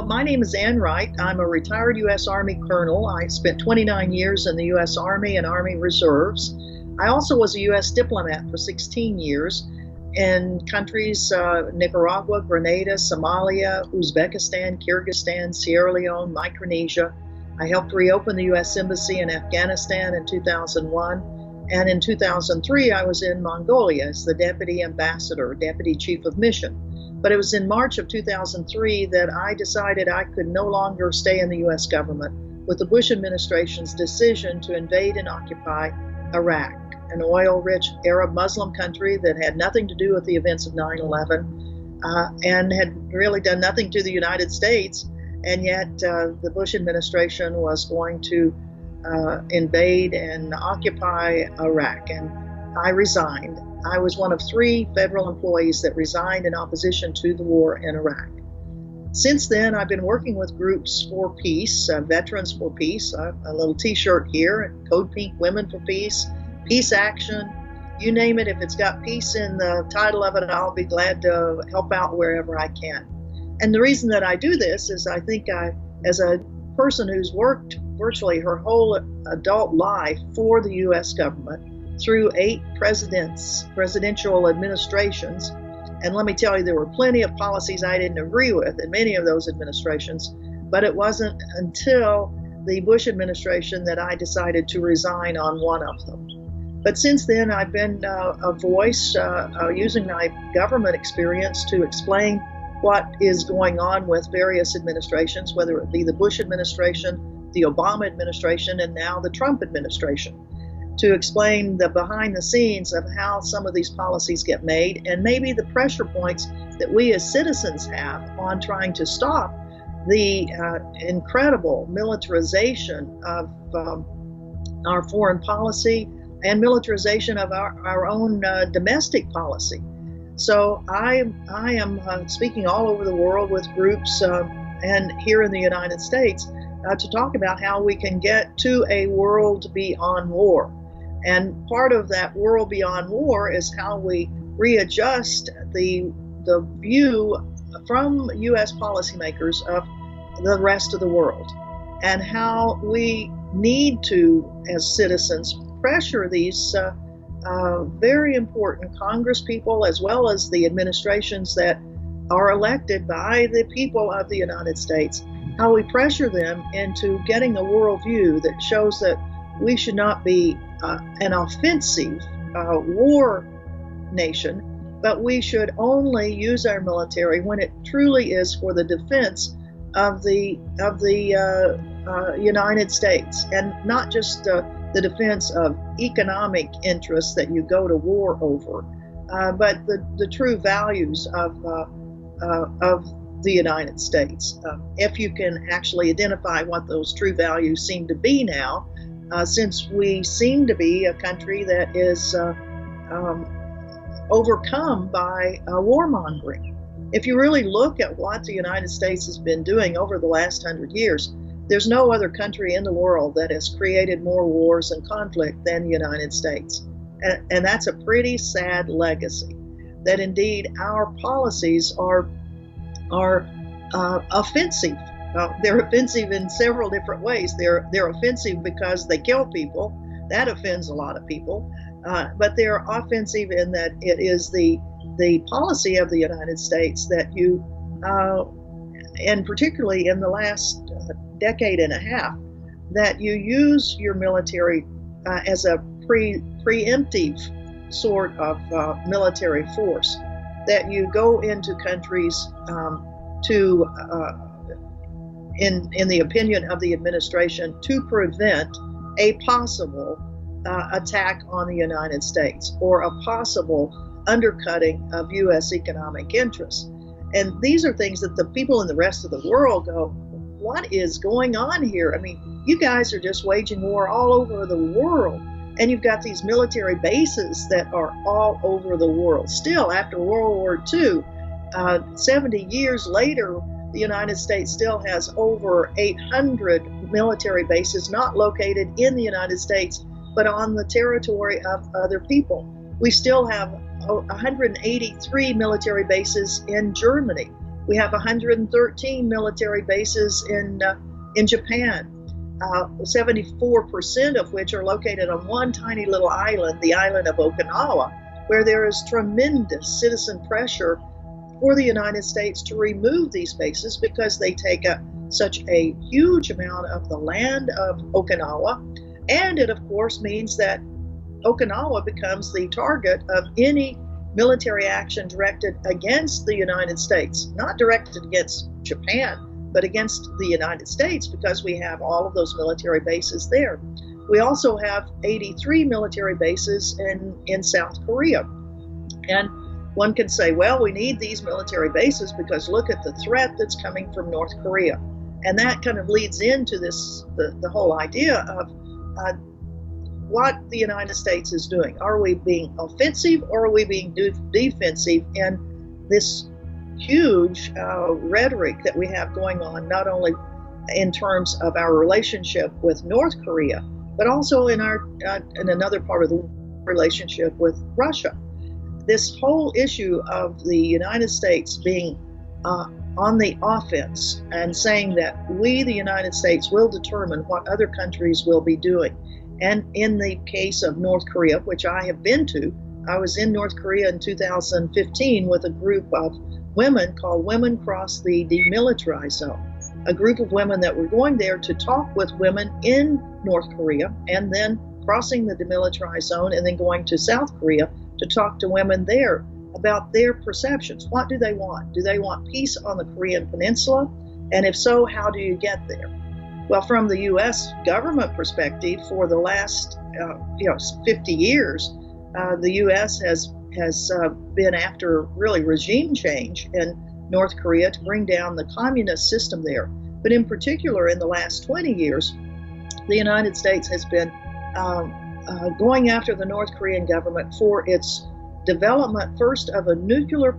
Well, my name is Wright. I'm a retired U.S. Army colonel. I spent 29 years in the U.S. Army and Army Reserves. I also was a U.S. diplomat for 16 years in countries Nicaragua, Grenada, Somalia, Uzbekistan, Kyrgyzstan, Sierra Leone, Micronesia. I helped reopen the U.S. Embassy in Afghanistan in 2001. And in 2003, I was in Mongolia as the Deputy Ambassador, Deputy Chief of Mission. But it was in March of 2003 that I decided I could no longer stay in the U.S. government with the Bush administration's decision to invade and occupy Iraq, an oil-rich Arab Muslim country that had nothing to do with the events of 9/11 and had really done nothing to the United States. And yet the Bush administration was going to invade and occupy Iraq. And I resigned. I was one of 3 federal employees that resigned in opposition to the war in Iraq. Since then, I've been working with groups for peace, Veterans for Peace, a little t-shirt here, Code Pink, Women for Peace, Peace Action, you name it. If it's got peace in the title of it, I'll be glad to help out wherever I can. And the reason that I do this is I think as a person who's worked virtually her whole adult life for the U.S. government, through 8 presidential administrations. And let me tell you, there were plenty of policies I didn't agree with in many of those administrations, but it wasn't until the Bush administration that I decided to resign on one of them. But since then, I've been a voice using my government experience to explain what is going on with various administrations, whether it be the Bush administration, the Obama administration, and now the Trump administration, to explain the behind the scenes of how some of these policies get made and maybe the pressure points that we as citizens have on trying to stop the incredible militarization of our foreign policy and militarization of our own domestic policy. So I am speaking all over the world with groups and here in the United States to talk about how we can get to a world beyond war. And part of that world beyond war is how we readjust the view from U.S. policymakers of the rest of the world, and how we need to, as citizens, pressure these very important Congress people as well as the administrations that are elected by the people of the United States, how we pressure them into getting a worldview that shows that we should not be an offensive war nation, but we should only use our military when it truly is for the defense of the United States, and not just the defense of economic interests that you go to war over, but the true values of the United States. If you can actually identify what those true values seem to be now, since we seem to be a country that is overcome by warmongering. If you really look at what the United States has been doing over the last 100 years, there's no other country in the world that has created more wars and conflict than the United States. And that's a pretty sad legacy, that indeed our policies are offensive. They're offensive in several different ways. They're offensive because they kill people. That offends a lot of people. But they're offensive in that it is the policy of the United States that you, and particularly in the last decade and a half, that you use your military as a preemptive sort of military force, that you go into countries in the opinion of the administration, to prevent a possible attack on the United States or a possible undercutting of U.S. economic interests. And these are things that the people in the rest of the world go, what is going on here? I mean, you guys are just waging war all over the world. And you've got these military bases that are all over the world. Still, after World War II, 70 years later, the United States still has over 800 military bases not located in the United States, but on the territory of other people. We still have 183 military bases in Germany. We have 113 military bases in Japan, 74% of which are located on one tiny little island, the island of Okinawa, where there is tremendous citizen pressure for the United States to remove these bases because they take up such a huge amount of the land of Okinawa. And it, of course, means that Okinawa becomes the target of any military action directed against the United States, not directed against Japan, but against the United States, because we have all of those military bases there. We also have 83 military bases in South Korea. And one can say, well, we need these military bases because look at the threat that's coming from North Korea. And that kind of leads into the whole idea of what the United States is doing. Are we being offensive or are we being defensive in this huge rhetoric that we have going on, not only in terms of our relationship with North Korea, but also in another part of the relationship with Russia. This whole issue of the United States being on the offense and saying that we, the United States, will determine what other countries will be doing. And in the case of North Korea, which I have been to, I was in North Korea in 2015 with a group of women called Women Cross the Demilitarized Zone, a group of women that were going there to talk with women in North Korea and then crossing the demilitarized zone and then going to South Korea to talk to women there about their perceptions. What do they want? Do they want peace on the Korean Peninsula? And if so, how do you get there? Well, from the U.S. government perspective, for the last 50 years, the U.S. has been after really regime change in North Korea to bring down the communist system there. But in particular, in the last 20 years, the United States has been going after the North Korean government for its development first of a nuclear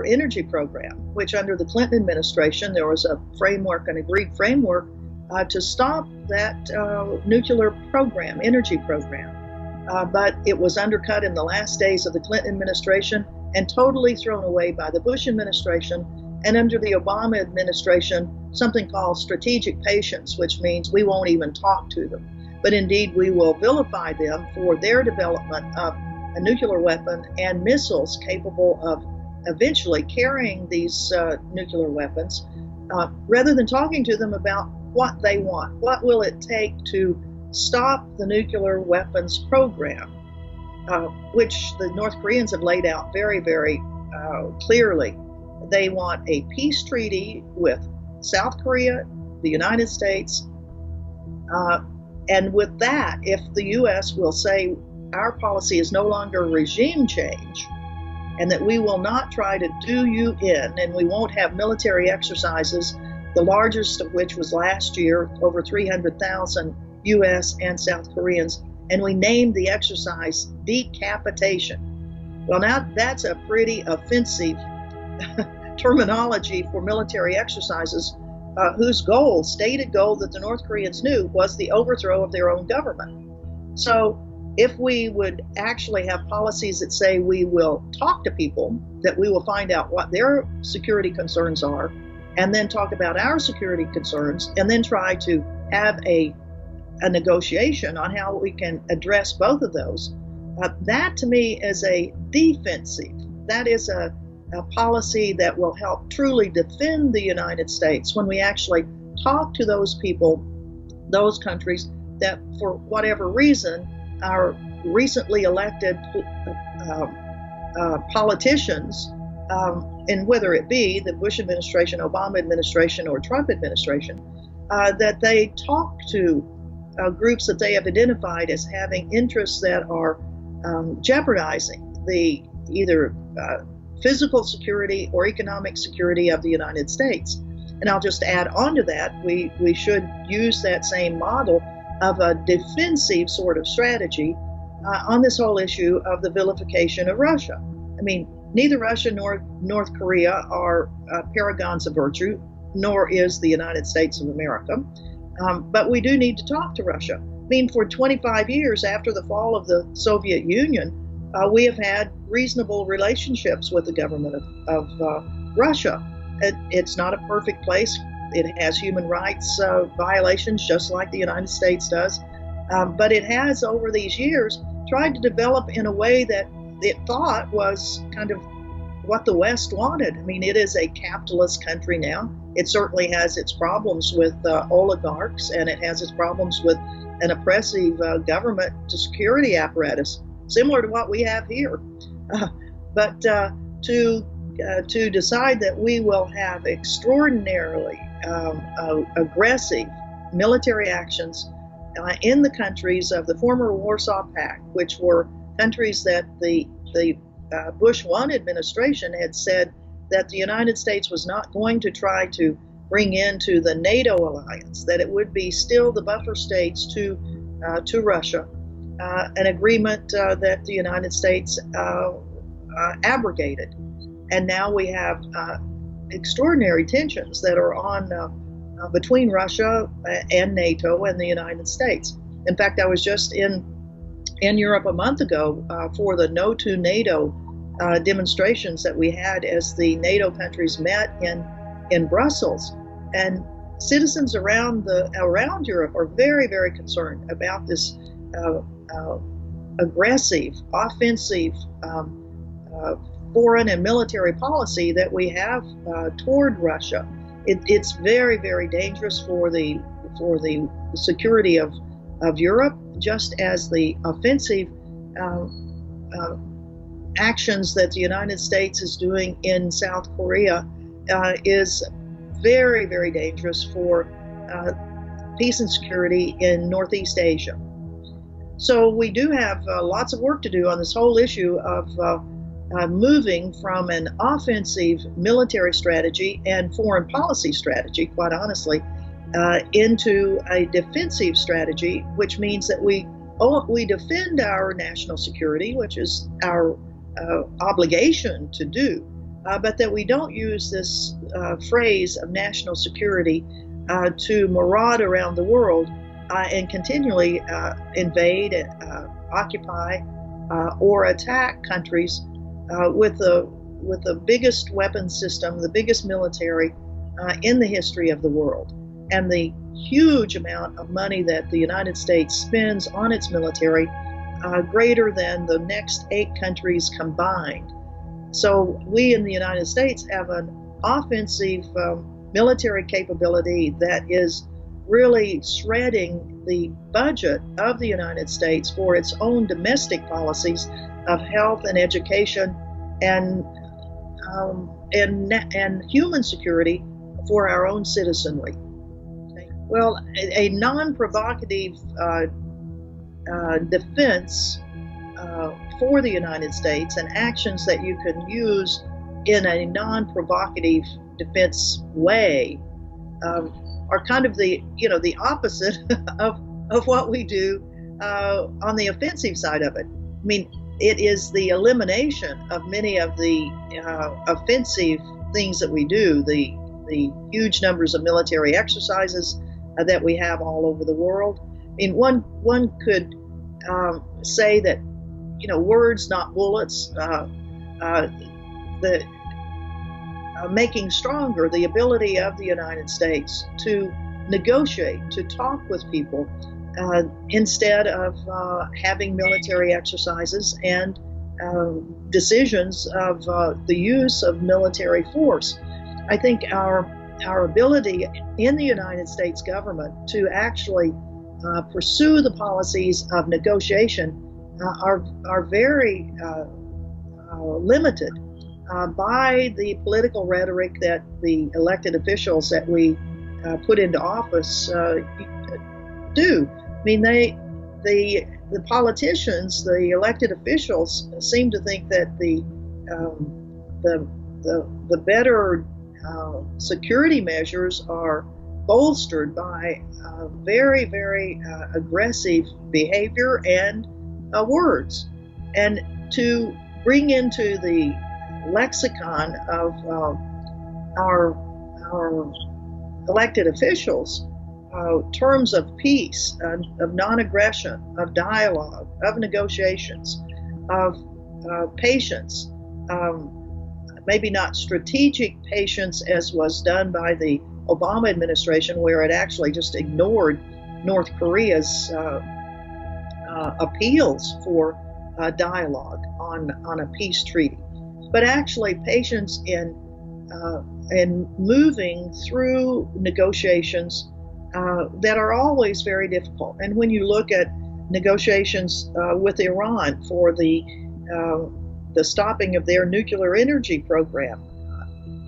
energy program, which under the Clinton administration, there was a framework, an agreed framework to stop that nuclear program, energy program. But it was undercut in the last days of the Clinton administration and totally thrown away by the Bush administration. And under the Obama administration, something called strategic patience, which means we won't even talk to them. But indeed, we will vilify them for their development of a nuclear weapon and missiles capable of eventually carrying these nuclear weapons, rather than talking to them about what they want. What will it take to stop the nuclear weapons program, which the North Koreans have laid out very, very clearly. They want a peace treaty with South Korea, the United States, and with that, if the U.S. will say our policy is no longer regime change, and that we will not try to do you in, and we won't have military exercises, the largest of which was last year, over 300,000 U.S. and South Koreans, and we named the exercise decapitation. Well, now that's a pretty offensive terminology for military exercises whose stated goal that the North Koreans knew was the overthrow of their own government. So if we would actually have policies that say we will talk to people, that we will find out what their security concerns are, and then talk about our security concerns, and then try to have a negotiation on how we can address both of those, that to me is a defensive. That is a policy that will help truly defend the United States when we actually talk to those people, those countries that for whatever reason our recently elected politicians, and whether it be the Bush administration, Obama administration, or Trump administration, that they talk to groups that they have identified as having interests that are jeopardizing the either physical security or economic security of the United States. And I'll just add on to that, we should use that same model of a defensive sort of strategy on this whole issue of the vilification of Russia. I mean, neither Russia nor North Korea are paragons of virtue, nor is the United States of America. But we do need to talk to Russia. I mean, for 25 years after the fall of the Soviet Union, we have had reasonable relationships with the government of Russia. It's not a perfect place. It has human rights violations, just like the United States does. But it has, over these years, tried to develop in a way that it thought was kind of what the West wanted. I mean, it is a capitalist country now. It certainly has its problems with oligarchs, and it has its problems with an oppressive government to security apparatus, similar to what we have here. But to decide that we will have extraordinarily aggressive military actions in the countries of the former Warsaw Pact, which were countries that the Bush 1 administration had said that the United States was not going to try to bring into the NATO alliance, that it would be still the buffer states to Russia, an agreement that the United States abrogated. And now we have extraordinary tensions that are on between Russia and NATO and the United States. In fact, I was just in Europe a month ago for the No to NATO demonstrations that we had as the NATO countries met in Brussels. And citizens around Europe are very, very concerned about this aggressive, offensive foreign and military policy that we have toward Russia. It's very, very dangerous for the security of Europe, just as the offensive actions that the United States is doing in South Korea is very, very dangerous for peace and security in Northeast Asia. So we do have lots of work to do on this whole issue of moving from an offensive military strategy and foreign policy strategy, quite honestly, into a defensive strategy, which means that we defend our national security, which is our obligation to do, but that we don't use this phrase of national security to maraud around the world and continually invade, occupy, or attack countries with the biggest weapon system, the biggest military in the history of the world, and the huge amount of money that the United States spends on its military, greater than the next 8 countries combined. So we in the United States have an offensive military capability that is really shredding the budget of the United States for its own domestic policies of health and education and human security for our own citizenry. Well, a non-provocative defense for the United States and actions that you can use in a non-provocative defense way are kind of the opposite of what we do on the offensive side of it. I mean, it is the elimination of many of the offensive things that we do, the huge numbers of military exercises that we have all over the world. I mean, one could say that, words, not bullets, making stronger the ability of the United States to negotiate, to talk with people, instead of having military exercises and decisions of the use of military force. I think our ability in the United States government to actually pursue the policies of negotiation are very limited by the political rhetoric that the elected officials that we put into office do. I mean, the politicians, the elected officials, seem to think that the better security measures are bolstered by very, very aggressive behavior and words, and to bring into the lexicon of our elected officials terms of peace, of non-aggression, of dialogue, of negotiations, of patience. maybe not strategic patience as was done by the Obama administration, where it actually just ignored North Korea's appeals for dialogue on a peace treaty, but actually patience in moving through negotiations that are always very difficult. And when you look at negotiations with Iran for the stopping of their nuclear energy program,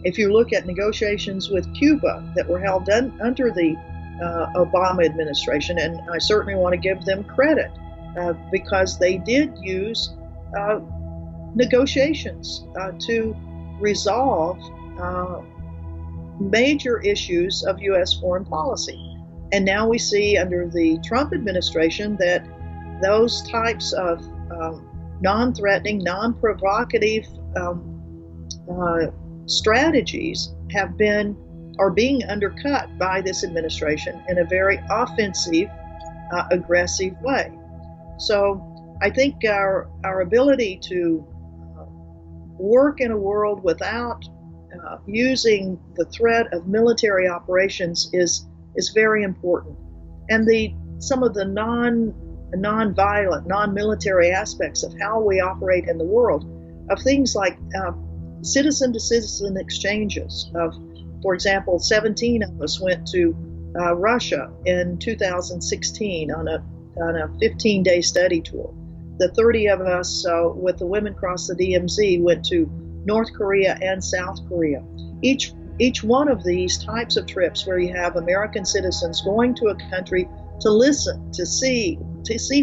if you look at negotiations with Cuba that were held under the Obama administration, and I certainly want to give them credit because they did use negotiations to resolve major issues of U.S. foreign policy. And now we see under the Trump administration that those types of non-threatening, non-provocative strategies are being undercut by this administration in a very offensive, aggressive way. So I think our ability to work in a world without using the threat of military operations is very important. And some of the non-violent, non-military aspects of how we operate in the world, of things like citizen-to-citizen exchanges. For example, 17 of us went to Russia in 2016 on a 15-day study tour. The 30 of us with the Women Cross the DMZ went to North Korea and South Korea. Each one of these types of trips where you have American citizens going to a country to listen, to see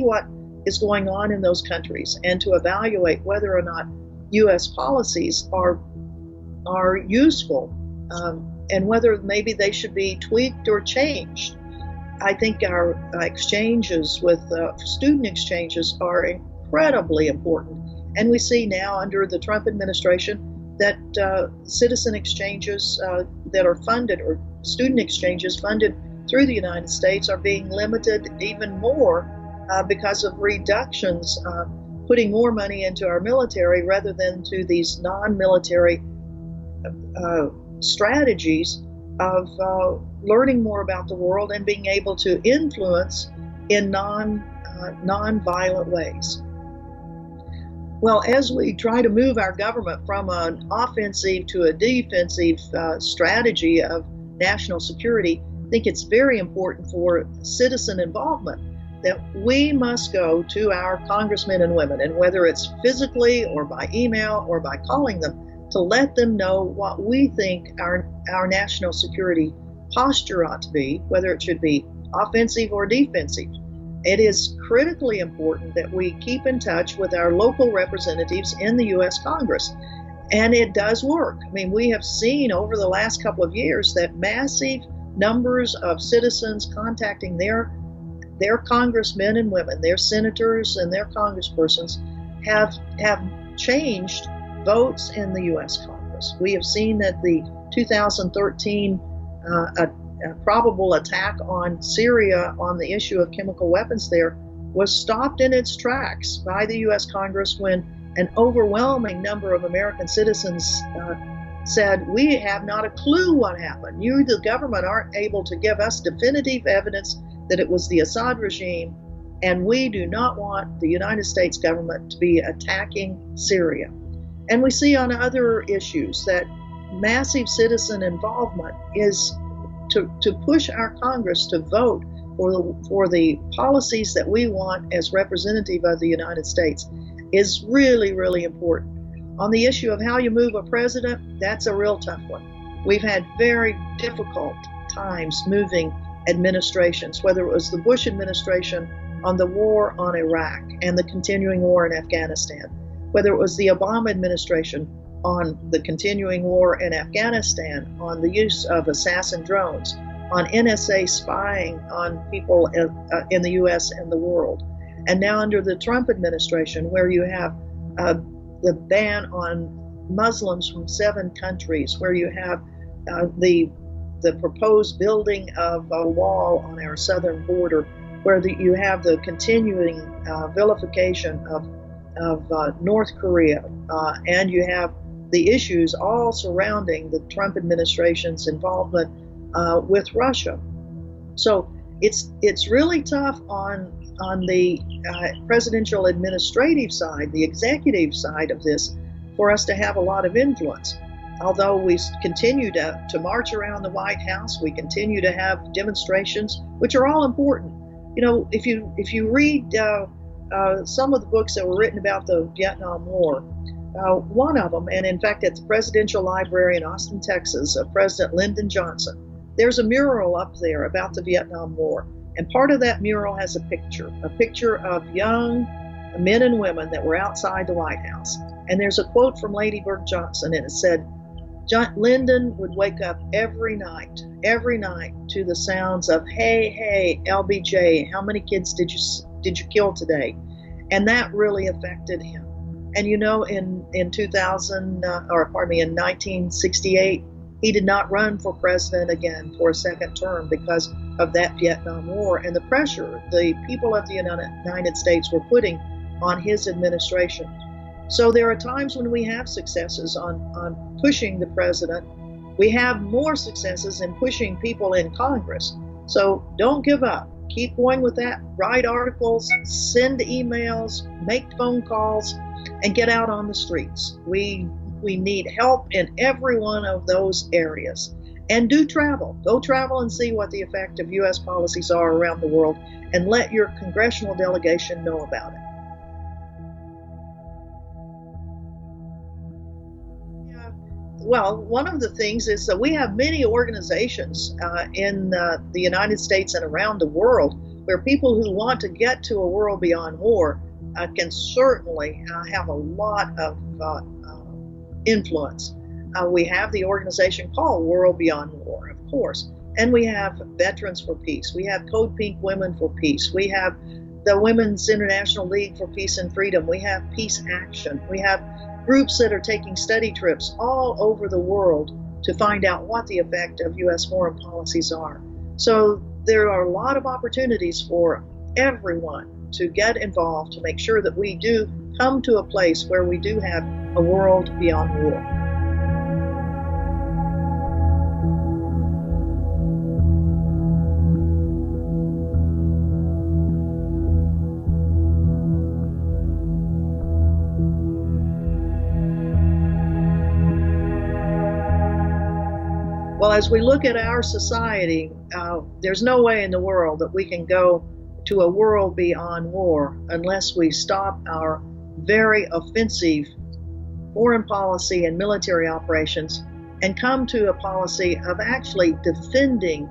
what is going on in those countries, and to evaluate whether or not U.S. policies are useful, and whether maybe they should be tweaked or changed. I think our exchanges with student exchanges are incredibly important. And we see now under the Trump administration that citizen exchanges that are funded, or student exchanges funded through the United States, are being limited even more because of reductions, putting more money into our military rather than to these non-military strategies of learning more about the world and being able to influence in non-violent ways. Well, as we try to move our government from an offensive to a defensive strategy of national security, I think it's very important for citizen involvement that we must go to our congressmen and women, and whether it's physically or by email or by calling them, to let them know what we think our national security posture ought to be, whether it should be offensive or defensive. It is critically important that we keep in touch with our local representatives in the U.S. Congress. And it does work. I mean, we have seen over the last couple of years that massive numbers of citizens contacting their congressmen and women, their senators and their congresspersons, have changed votes in the U.S. Congress. We have seen that the 2013 probable attack on Syria on the issue of chemical weapons there was stopped in its tracks by the U.S. Congress when an overwhelming number of American citizens said, we have not a clue what happened. You, the government, aren't able to give us definitive evidence that it was the Assad regime, and we do not want the United States government to be attacking Syria. And we see on other issues that massive citizen involvement is to push our Congress to vote for the policies that we want as representative of the United States is really, really important. On the issue of how you move a president, that's a real tough one. We've had very difficult times moving administrations, whether it was the Bush administration on the war on Iraq and the continuing war in Afghanistan, whether it was the Obama administration on the continuing war in Afghanistan, on the use of assassin drones, on NSA spying on people in the U.S. and the world. And now under the Trump administration, where you have the ban on Muslims from 7 countries, where you have the proposed building of a wall on our southern border, where you have the continuing vilification of North Korea, and you have the issues all surrounding the Trump administration's involvement with Russia. So it's really tough on the presidential administrative side, the executive side of this, for us to have a lot of influence. Although we continue to march around the White House, we continue to have demonstrations, which are all important. You know, if you read some of the books that were written about the Vietnam War, one of them, and in fact at the Presidential Library in Austin, Texas, of President Lyndon Johnson, there's a mural up there about the Vietnam War. And part of that mural has a picture of young men and women that were outside the White House. And there's a quote from Lady Bird Johnson, and it said, Lyndon would wake up every night to the sounds of, hey, hey, LBJ, how many kids did you kill today? And that really affected him. And you know, in 1968, he did not run for president again for a second term because of that Vietnam War and the pressure the people of the United States were putting on his administration. So there are times when we have successes on pushing the president. We have more successes in pushing people in Congress. So don't give up. Keep going with that. Write articles, send emails, make phone calls, and get out on the streets. We need help in every one of those areas. And do travel. Go travel and see what the effect of U.S. policies are around the world, and let your congressional delegation know about it. Well, one of the things is that we have many organizations in the United States and around the world where people who want to get to a world beyond war can certainly have a lot of influence. We have the organization called World Beyond War, of course, and we have Veterans for Peace. We have Code Pink Women for Peace. We have the Women's International League for Peace and Freedom. We have Peace Action. We have groups that are taking study trips all over the world to find out what the effect of U.S. foreign policies are. So there are a lot of opportunities for everyone to get involved to make sure that we do come to a place where we do have a world beyond war. Well, as we look at our society, there's no way in the world that we can go to a world beyond war unless we stop our very offensive foreign policy and military operations and come to a policy of actually defending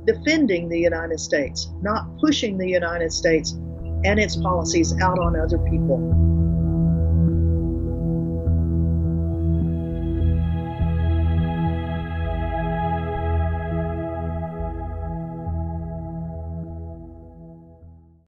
the United States, not pushing the United States and its policies out on other people.